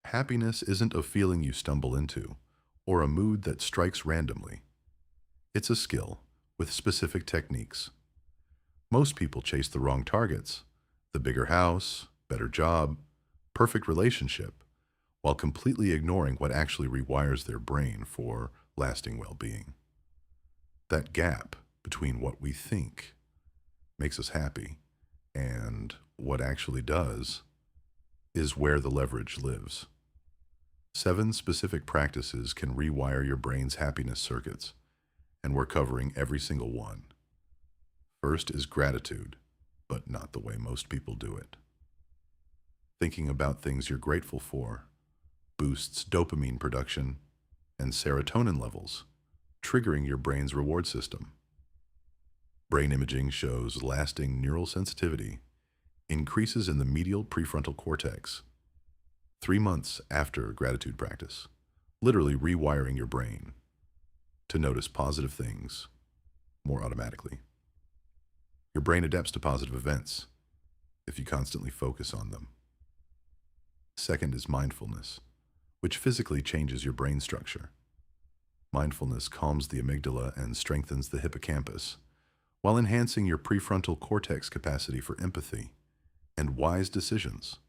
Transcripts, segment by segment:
Happiness isn't a feeling you stumble into or a mood that strikes randomly. It's a skill with specific techniques. Most people chase the wrong targets: the bigger house, better job, perfect relationship, while completely ignoring what actually rewires their brain for lasting well being. That gap between what we think makes us happy and what actually does is where the leverage lives. 7 specific practices can rewire your brain's happiness circuits, and we're covering every single one. First is gratitude, but not the way most people do it. Thinking about things you're grateful for boosts dopamine production and serotonin levels, triggering your brain's reward system. Brain imaging shows lasting neural sensitivity increases in the medial prefrontal cortex 3 months after gratitude practice, literally rewiring your brain to notice positive things more automatically. Your brain adapts to positive events if you constantly focus on them. Second is mindfulness, which physically changes your brain structure. Mindfulness calms the amygdala and strengthens the hippocampus, while enhancing your prefrontal cortex capacity for empathy and wise decisions.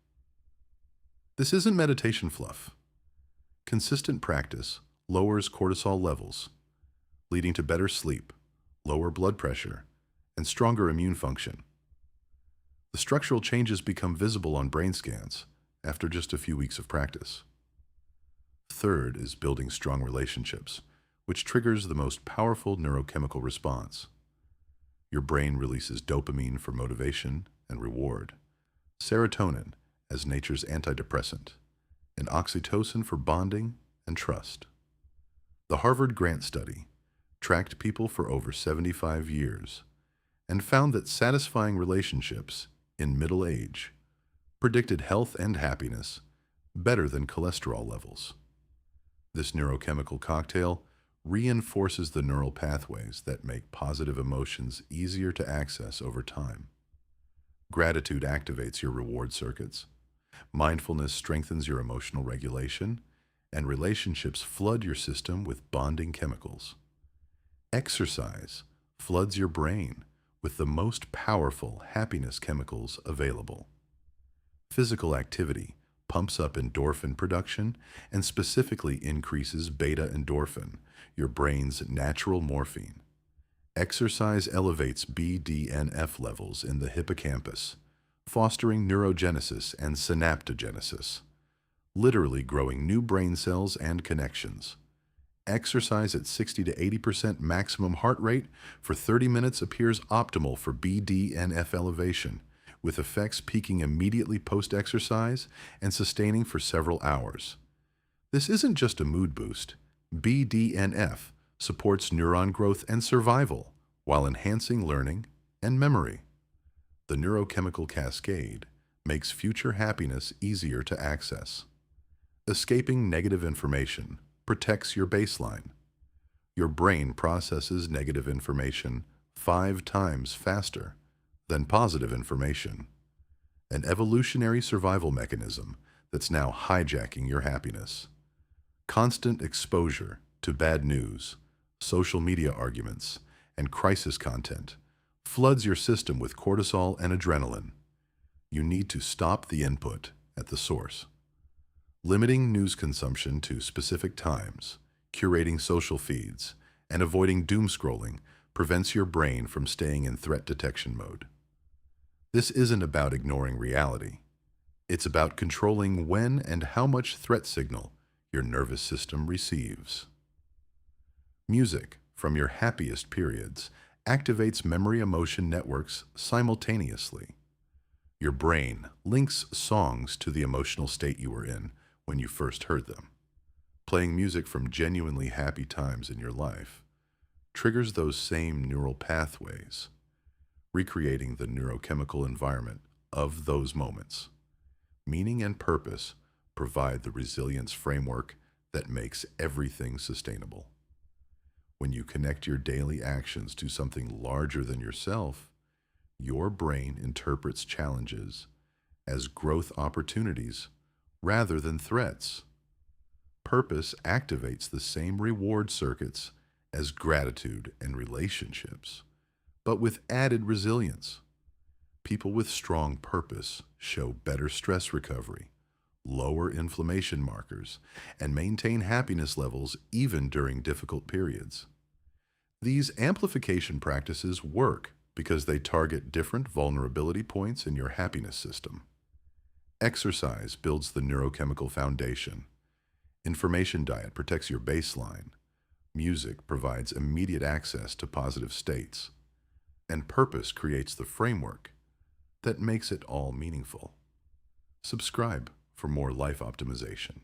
This isn't meditation fluff. Consistent practice lowers cortisol levels, leading to better sleep, lower blood pressure, and stronger immune function. The structural changes become visible on brain scans after just a few weeks of practice. Third is building strong relationships, which triggers the most powerful neurochemical response. Your brain releases dopamine for motivation and reward, serotonin as nature's antidepressant, and oxytocin for bonding and trust. The Harvard Grant study tracked people for over 75 years and found that satisfying relationships in middle age predicted health and happiness better than cholesterol levels. This neurochemical cocktail reinforces the neural pathways that make positive emotions easier to access over time. Gratitude activates your reward circuits, mindfulness strengthens your emotional regulation, and relationships flood your system with bonding chemicals. Exercise floods your brain with the most powerful happiness chemicals available. Physical activity pumps up endorphin production and specifically increases beta endorphin, your brain's natural morphine. Exercise elevates BDNF levels in the hippocampus, fostering neurogenesis and synaptogenesis, literally growing new brain cells and connections. Exercise at 60 to 80% maximum heart rate for 30 minutes appears optimal for BDNF elevation, with effects peaking immediately post-exercise and sustaining for several hours. This isn't just a mood boost. BDNF supports neuron growth and survival while enhancing learning and memory. The neurochemical cascade makes future happiness easier to access. Escaping negative information protects your baseline. Your brain processes negative information 5 times faster than positive information, an evolutionary survival mechanism that's now hijacking your happiness. Constant exposure to bad news, social media arguments, and crisis content floods your system with cortisol and adrenaline. You need to stop the input at the source. Limiting news consumption to specific times, curating social feeds, and avoiding doom scrolling prevents your brain from staying in threat detection mode. This isn't about ignoring reality. It's about controlling when and how much threat signal your nervous system receives. Music from your happiest periods activates memory emotion networks simultaneously. Your brain links songs to the emotional state you were in when you first heard them. Playing music from genuinely happy times in your life triggers those same neural pathways, recreating the neurochemical environment of those moments. Meaning and purpose provide the resilience framework that makes everything sustainable. When you connect your daily actions to something larger than yourself, your brain interprets challenges as growth opportunities rather than threats. Purpose activates the same reward circuits as gratitude and relationships, but with added resilience. People with strong purpose show better stress recovery, lower inflammation markers, and maintain happiness levels even during difficult periods. These amplification practices work because they target different vulnerability points in your happiness system. Exercise builds the neurochemical foundation. Information diet protects your baseline. Music provides immediate access to positive states. And purpose creates the framework that makes it all meaningful. Subscribe for more life optimization.